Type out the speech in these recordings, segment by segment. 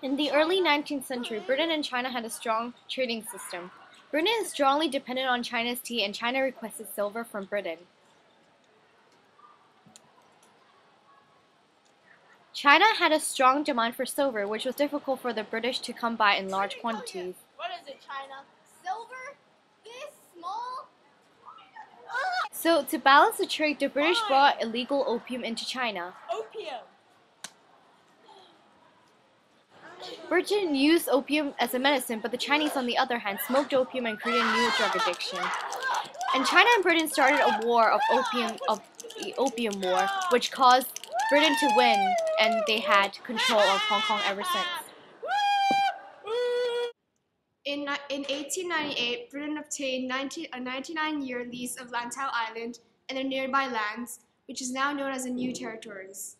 In the early 19th century, Britain and China had a strong trading system. Britain is strongly dependent on China's tea, and China requested silver from Britain. China had a strong demand for silver, which was difficult for the British to come by in large quantities. What is it, China? Silver? This small? So, to balance the trade, the British brought illegal opium into China. Opium. Britain used opium as a medicine, but the Chinese, on the other hand, smoked opium and created a new drug addiction. And China and Britain started a war of the Opium War, which caused Britain to win, and they had control of Hong Kong ever since. In 1898, Britain obtained a 99-year lease of Lantau Island and the nearby lands, which is now known as the New Territories.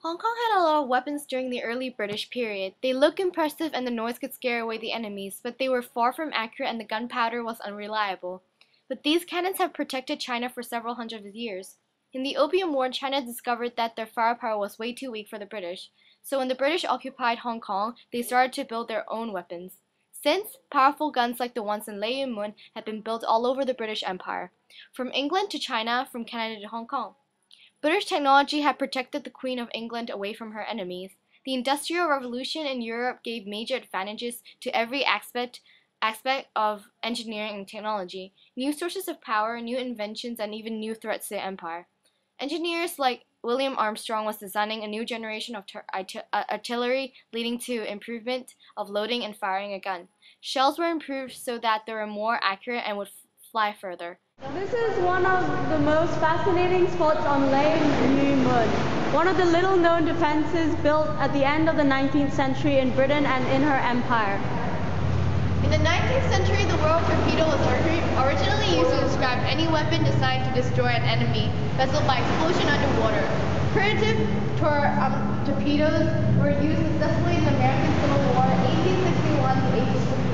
Hong Kong had a lot of weapons during the early British period. They looked impressive and the noise could scare away the enemies, but they were far from accurate and the gunpowder was unreliable. But these cannons have protected China for several hundred years. In the Opium War, China discovered that their firepower was way too weak for the British. So when the British occupied Hong Kong, they started to build their own weapons. Since, powerful guns like the ones in Lei Yue Mun had been built all over the British Empire, from England to China, from Canada to Hong Kong. British technology had protected the Queen of England away from her enemies. The Industrial Revolution in Europe gave major advantages to every aspect of engineering and technology, new sources of power, new inventions, and even new threats to the empire. Engineers like William Armstrong was designing a new generation of artillery, leading to improvement of loading and firing a gun. Shells were improved so that they were more accurate and would fly further. This is one of the most fascinating spots on Lei Yue Mun, one of the little-known defenses built at the end of the 19th century in Britain and in her empire. In the 19th century, the word torpedo was originally used to describe any weapon designed to destroy an enemy vessel by explosion underwater. Primitive torpedoes were used successfully in the American Civil War 1861 to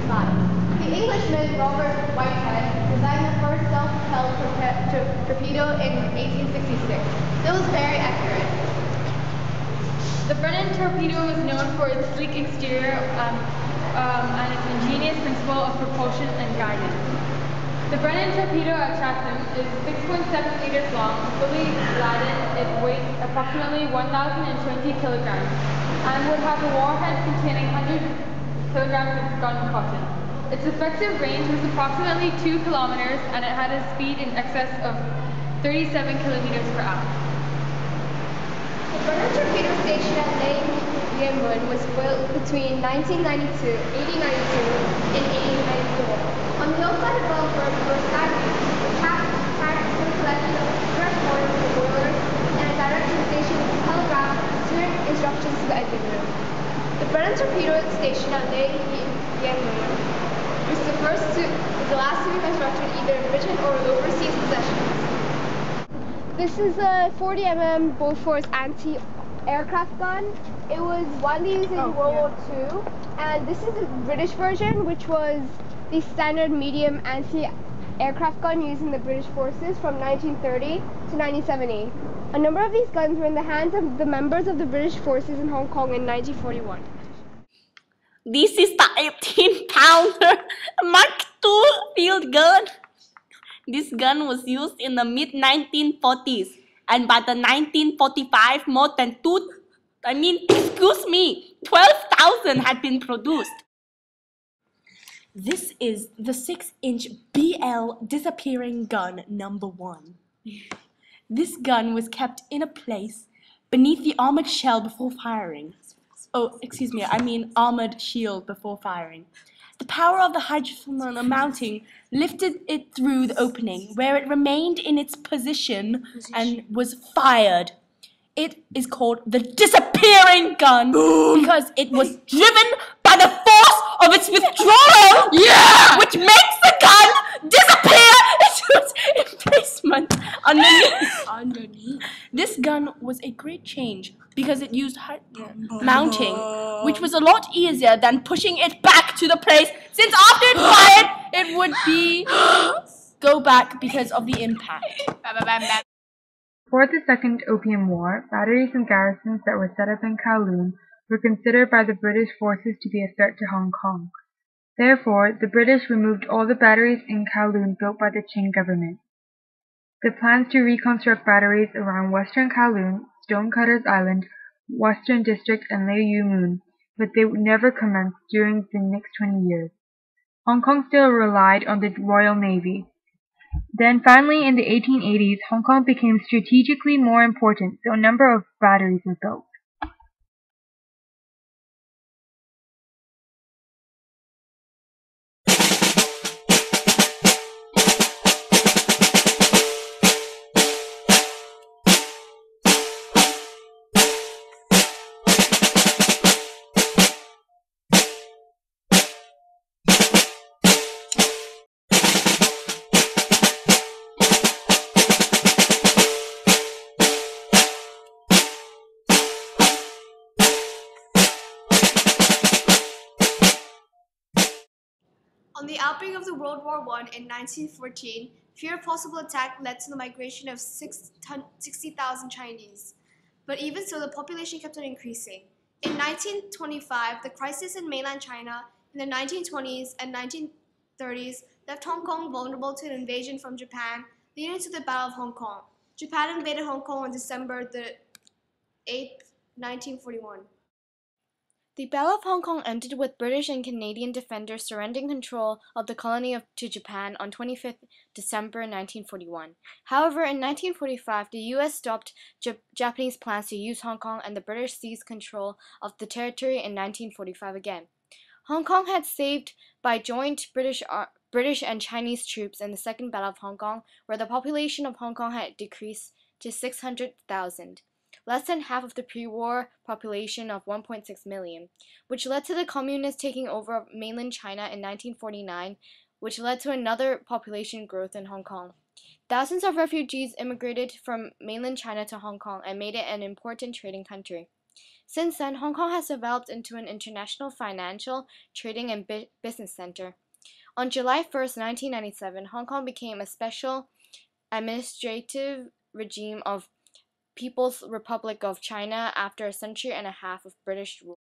1865. The Englishman Robert Whitehead designed the first self-propelled torpedo in 1866. It was very accurate. The Brennan torpedo was known for its sleek exterior and its ingenious principle of propulsion and guidance. The Brennan torpedo at Chatham is 6.7 meters long, fully laden. It weighs approximately 1,020 kilograms and would have a warhead containing 100 kilograms of gun cotton. Its effective range was approximately 2 kilometers and it had a speed in excess of 37 kilometers per hour. The Brennan Torpedo Station at Lei Yue Mun was built between 1892 and 1894. On the hillside above were skylights, tactical collection of fresh water for boilers, and a direction station with telegraph sending instructions to the engine room. The Brennan Torpedo Station at Lei Yue Mun was the last to be constructed either in Britain or overseas possessions. This is a 40 mm Bofors anti-aircraft gun. It was widely used in World War II, and this is the British version, which was the standard medium anti-aircraft gun used in the British forces from 1930 to 1970. A number of these guns were in the hands of the members of the British forces in Hong Kong in 1941. This is the 18-pounder Mark II field gun. This gun was used in the mid-1940s, and by the 1945, more than 12,000 had been produced. This is the 6-inch BL disappearing gun number 1. This gun was kept in a place beneath the armored shell before firing. Oh, excuse me, I mean armored shield before firing. The power of the hydrogen mounting lifted it through the opening, where it remained in its position and was fired. It is called the disappearing gun because it was driven by the force of its withdrawal, which makes the gun disappear into its emplacement underneath. This gun was a great change because it used mounting, which was a lot easier than pushing it back to the place, since after it fired, it would go back because of the impact. Before the Second Opium War, batteries and garrisons that were set up in Kowloon were considered by the British forces to be a threat to Hong Kong. Therefore, the British removed all the batteries in Kowloon built by the Qing government. The plans to reconstruct batteries around Western Kowloon, Stonecutters Island, Western District, and Lei Yu Moon, but they would never commence during the next 20 years. Hong Kong still relied on the Royal Navy. Then finally in the 1880s, Hong Kong became strategically more important, so a number of batteries were built. On the outbreak of the World War I in 1914, fear of possible attack led to the migration of 60,000 Chinese. But even so, the population kept on increasing. In 1925, the crisis in mainland China in the 1920s and 1930s left Hong Kong vulnerable to an invasion from Japan, leading to the Battle of Hong Kong. Japan invaded Hong Kong on December the 8th, 1941. The Battle of Hong Kong ended with British and Canadian defenders surrendering control of the colony to Japan on 25th December 1941. However, in 1945, the U.S. stopped Japanese plans to use Hong Kong, and the British seized control of the territory in 1945 again. Hong Kong had saved by joint British and Chinese troops in the Second Battle of Hong Kong, where the population of Hong Kong had decreased to 600,000. Less than half of the pre-war population of 1.6 million, which led to the communists taking over mainland China in 1949, which led to another population growth in Hong Kong. Thousands of refugees immigrated from mainland China to Hong Kong and made it an important trading country. Since then, Hong Kong has developed into an international financial, trading, and business center. On July 1st, 1997, Hong Kong became a special administrative regime of People's Republic of China after a century and a half of British rule.